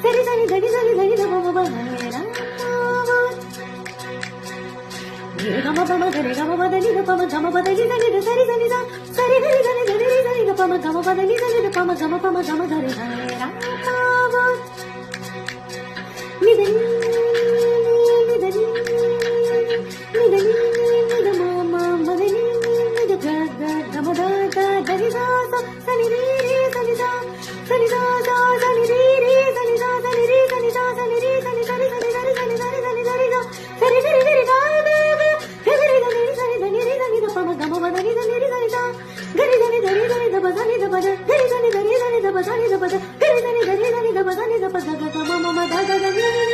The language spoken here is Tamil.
சரி சரி தனி சரி தனி தப கம பம கரி கம பதனி பம கம பதனி தனி சரி சரி தா சரி கரி தனி தனி சரி பம கம பதனி தனி பம கம கரி நிதனி நிதனி நிதனி நித மாமா மதனி நித க க கம த த தரி சா சா சனி ரீ ரீ சனி சா சனி சா சா சனி ரீ ரீ சனி சா சனி ரீ சனி சா சனி ரீ சனி சரி சனி சரி சனி சரி சனி சரி சா சரி சரி சரி கா மே மே கரி தனி சனி தனி ரீ சனி த பம கம பதனி தனி ரீ சனி சா கரி தனி தரி தனி த பதனி த பத கரி தனி தரி தனி த பதனி த பத கரி தனி தரி தனி த பதனி த பத க க ம ம த த த